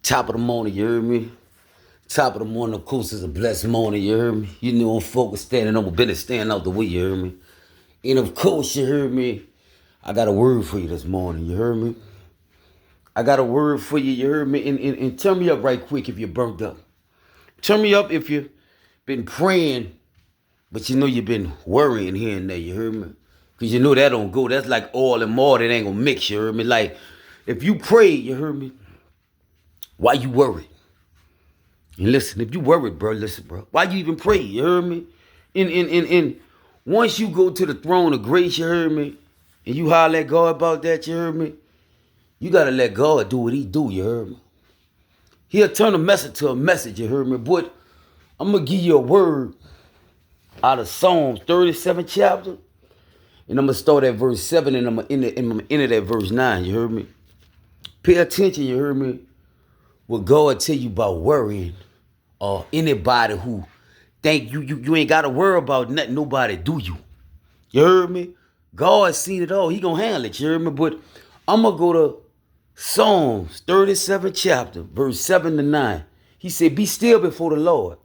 Top of the morning, you heard me? Top of the morning, of course, is a blessed morning, you heard me? You know I'm focused, standing on my business, standing out the way, you heard me? And of course, you heard me? I got a word for you this morning, you heard me? I got a word for you, you heard me? And turn me up right quick if you're burnt up. Turn me up if you've been praying, but you know you've been worrying here and there, you heard me? Because you know that don't go. That's like oil and more that ain't gonna mix, you heard me? Like, if you pray, you heard me? Why you worried? And listen, if you worried, bro, listen, bro. Why you even pray? You heard me? And once you go to the throne of grace, you heard me? And you holler at God about that, you heard me? You gotta let God do what he do, you heard me? He'll turn a message to a message, you heard me? But I'm gonna give you a word out of Psalms 37 chapter. And I'm gonna start at verse 7 and I'm gonna end it at verse 9, you heard me? Pay attention, you heard me? What God tell you about worrying, or anybody who think you ain't got to worry about nothing nobody do you. You heard me? God seen it all. He gonna handle it. You heard me? But I'm gonna go to Psalms 37 chapter, verse 7 to 9. He said, be still before the Lord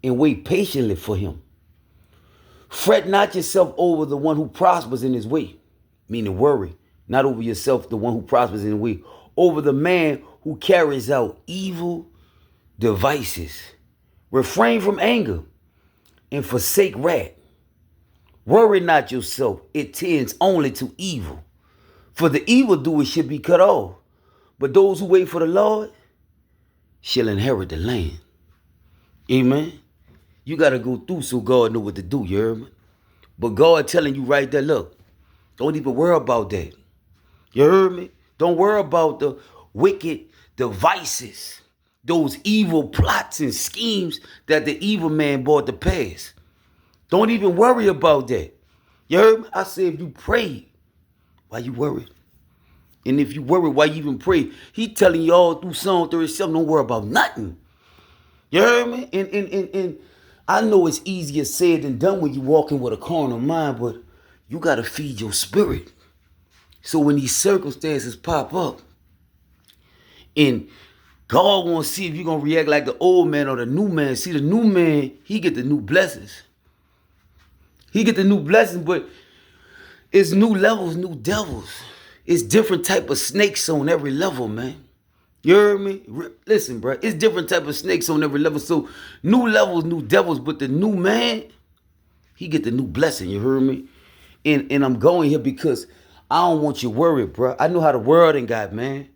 and wait patiently for him. Fret not yourself over the one who prospers in his way, meaning worry, not over yourself, the one who prospers in the way, over the man who carries out evil devices. Refrain from anger and forsake wrath. Worry not yourself, it tends only to evil. For the evildoer should be cut off, but those who wait for the Lord shall inherit the land. Amen. You got to go through so God know what to do, you heard me? But God telling you right there, look, don't even worry about that. You heard me? Don't worry about the wicked devices, those evil plots and schemes that the evil man brought to pass. Don't even worry about that. You heard me? I said if you pray, why you worried? And if you worry, why you even pray? He telling you all through Psalm 37, don't worry about nothing. You heard me? And I know it's easier said than done when you walking with a carnal mind, but you got to feed your spirit. So when these circumstances pop up, and God wants to see if you're going to react like the old man or the new man. See, the new man, he get the new blessings. He get the new blessings, but it's new levels, new devils. It's different type of snakes on every level, man. You heard me? Listen, bro. It's different type of snakes on every level. So new levels, new devils, but the new man, he get the new blessing. You heard me? And I'm going here because I don't want you worried, bro. I know how the world ain't got, man.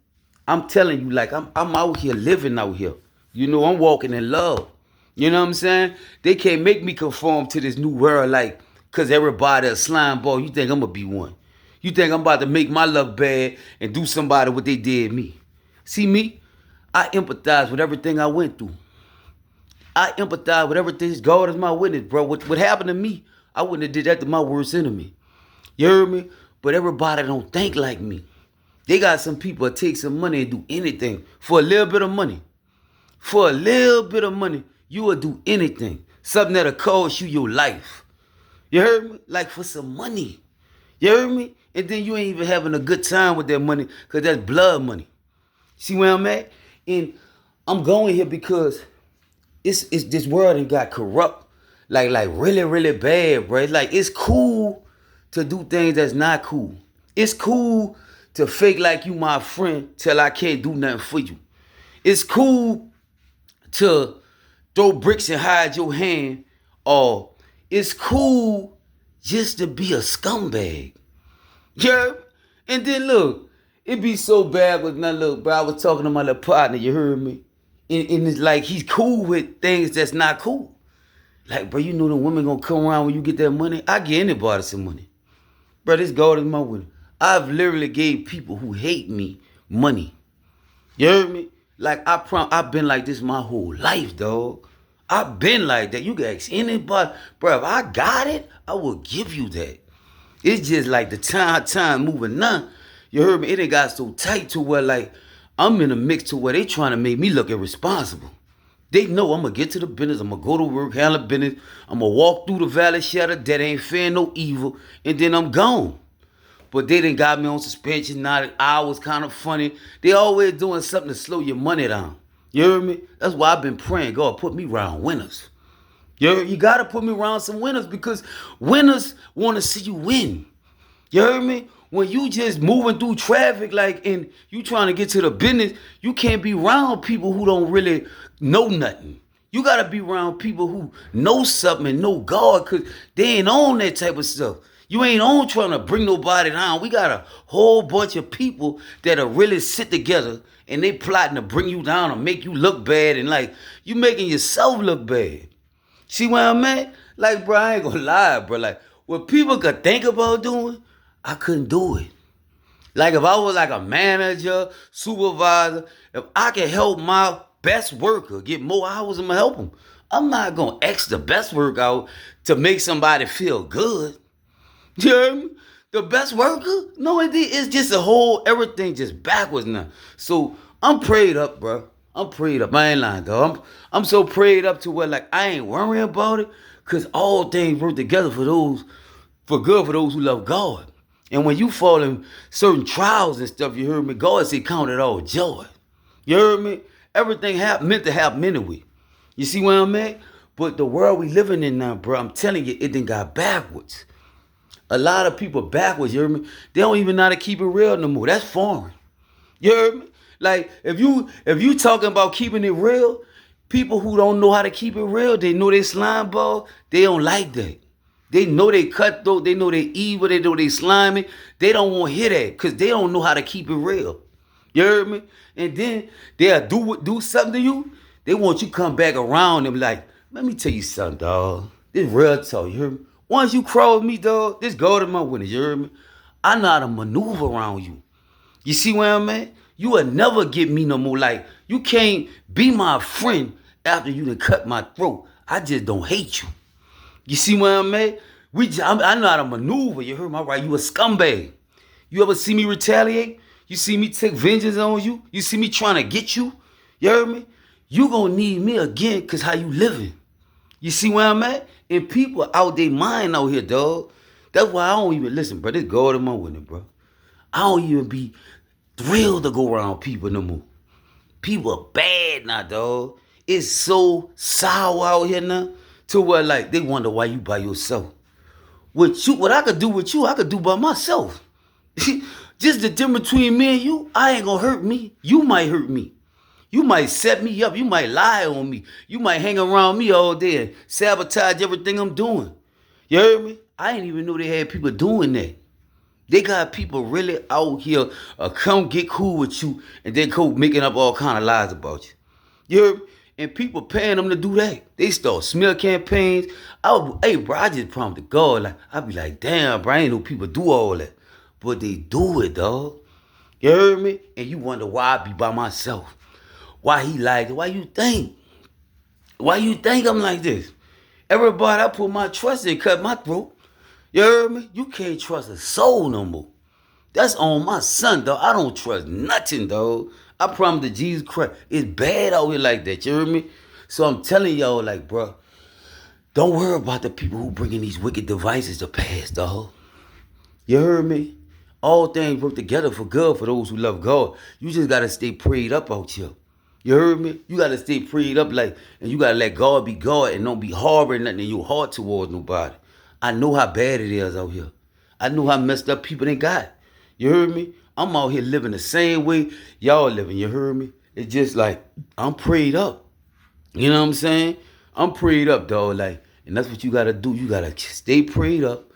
I'm telling you, like, I'm out here living out here. You know, I'm walking in love. You know what I'm saying? They can't make me conform to this new world, like, because everybody a slime ball. You think I'm going to be one. You think I'm about to make my luck bad and do somebody what they did me. See me? I empathize with everything I went through. I empathize with everything. God is my witness, bro. What happened to me, I wouldn't have did that to my worst enemy. You heard me? But everybody don't think like me. They got some people that take some money and do anything for a little bit of money. For a little bit of money, you will do anything. Something that'll cost you your life. You heard me? Like for some money. You heard me? And then you ain't even having a good time with that money because that's blood money. See where I'm at? And I'm going here because it's this world ain't got corrupt. Like really, really bad, bro. Like it's cool to do things that's not cool. It's cool to fake like you my friend till I can't do nothing for you. It's cool to throw bricks and hide your hand, or it's cool just to be a scumbag. Yeah? And then look, it be so bad with now look, bro, I was talking to my little partner, you heard me? And it's like he's cool with things that's not cool. Like, bro, you know the women gonna come around when you get that money? I get anybody some money. Bro, this God is my winner. I've literally gave people who hate me money. You heard me? Like, I've been like this my whole life, dog. I've been like that. You can ask anybody. Bro, if I got it, I will give you that. It's just like the time moving now. You heard me? It ain't got so tight to where, like, I'm in a mix to where they trying to make me look irresponsible. They know I'm going to get to the business. I'm going to go to work, handle business. I'm going to walk through the valley shadow that ain't fearing no evil. And then I'm gone. but they done got me on suspension. Now I was kind of funny. They always doing something to slow your money down. You hear me? That's why I've been praying, God, put me around winners. You gotta put me around some winners because winners want to see you win. You heard me? When you just moving through traffic, like, and you trying to get to the business, you can't be around people who don't really know nothing. You gotta be around people who know something and know God, cause they ain't on that type of stuff. You ain't on trying to bring nobody down. We got a whole bunch of people that'll really sit together and they plotting to bring you down or make you look bad, and like you making yourself look bad. See where I'm at? Like, bro, I ain't gonna lie, bro. Like, what people could think about doing, I couldn't do it. Like, if I was like a manager, supervisor, if I could help my best worker get more hours, I'm gonna help them. I'm not gonna X the best work out to make somebody feel good. You hear me? The best worker? No, it's just a whole, everything just backwards now. So I'm prayed up, bro. I'm prayed up. I ain't lying, dog. I'm so prayed up to where like I ain't worrying about it, cause all things work together for good for those who love God. And when you fall in certain trials and stuff, you heard me, God said count it all joy. You heard me? Everything meant to happen anyway. You see where I'm at? But the world we living in now, bro, I'm telling you, it done got backwards. A lot of people backwards, you heard me? They don't even know how to keep it real no more. That's foreign. You heard me? Like, if you talking about keeping it real, people who don't know how to keep it real, they know they slime ball, they don't like that. They know they cutthroat, they know they evil, they know they slimy. They don't want to hear that because they don't know how to keep it real. You heard me? And then they'll do something to you. They want you to come back around and be like, let me tell you something, dog. This real talk, you heard me? Once you cross me, dog, this go to my witness, you heard me? I know how to maneuver around you. You see where I'm at? You will never get me no more. Like, you can't be my friend after you done cut my throat. I just don't hate you. You see where I'm at? I know how to maneuver. You heard me? All right, you a scumbag. You ever see me retaliate? You see me take vengeance on you? You see me trying to get you? You heard me? You gonna need me again because how you living. You see where I'm at? And people out their mind out here, dog. That's why I don't even listen, bro. This God in my winning, bro. I don't even be thrilled to go around people no more. People are bad now, dog. It's so sour out here now to where like they wonder why you by yourself. What I could do with you, I could do by myself. Just the difference between me and you, I ain't gonna hurt me. You might hurt me. You might set me up. You might lie on me. You might hang around me all day and sabotage everything I'm doing. You heard me? I didn't even know they had people doing that. They got people really out here come get cool with you and then go making up all kind of lies about you. You heard me? And people paying them to do that. They start smear campaigns. Hey, bro, I just promised to God. Like, I be like, damn, bro, I ain't know people do all that. But they do it, dog. You heard me? And you wonder why I be by myself. Why he like it? Why you think? Why you think I'm like this? Everybody I put my trust in cut my throat. You heard me? You can't trust a soul no more. That's on my son, dog. I don't trust nothing, dog. I promise to Jesus Christ. It's bad out here like that. You heard me? So I'm telling y'all, like, bro, don't worry about the people who bringing these wicked devices to pass, dog. You heard me? All things work together for good for those who love God. You just gotta stay prayed up out here. You heard me? You gotta stay prayed up, like, and you gotta let God be God and don't be harboring nothing in your heart towards nobody. I know how bad it is out here. I know how messed up people they got. You heard me? I'm out here living the same way y'all living. You heard me? It's just like I'm prayed up. You know what I'm saying? I'm prayed up, dog. Like, and that's what you gotta do. You gotta stay prayed up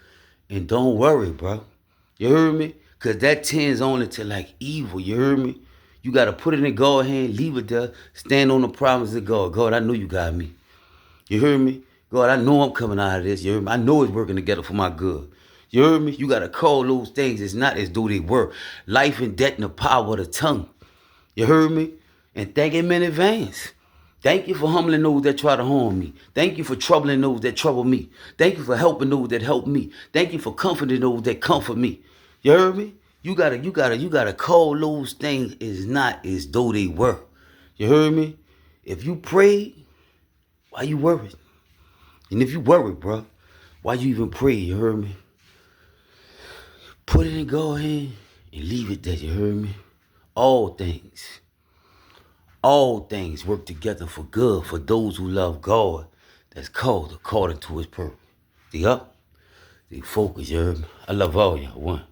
and don't worry, bro. You heard me? Cause that tends only to like evil. You heard me? You gotta put it in God's hand, leave it there, stand on the promise of God. God, I know you got me. You heard me? God, I know I'm coming out of this. You heard me? I know it's working together for my good. You heard me? You gotta call those things as not as though they were. Life and death and the power of the tongue. You heard me? And thank him in advance. Thank you for humbling those that try to harm me. Thank you for troubling those that trouble me. Thank you for helping those that help me. Thank you for comforting those that comfort me. You heard me? You gotta call those things as not as though they were. You heard me? If you prayed, why you worried? And if you worried, bro, why you even pray? You heard me? Put it in God's hand and leave it there, you heard me? All things work together for good for those who love God that's called according to his purpose. See up? See focus, you heard me? I love all y'all. One.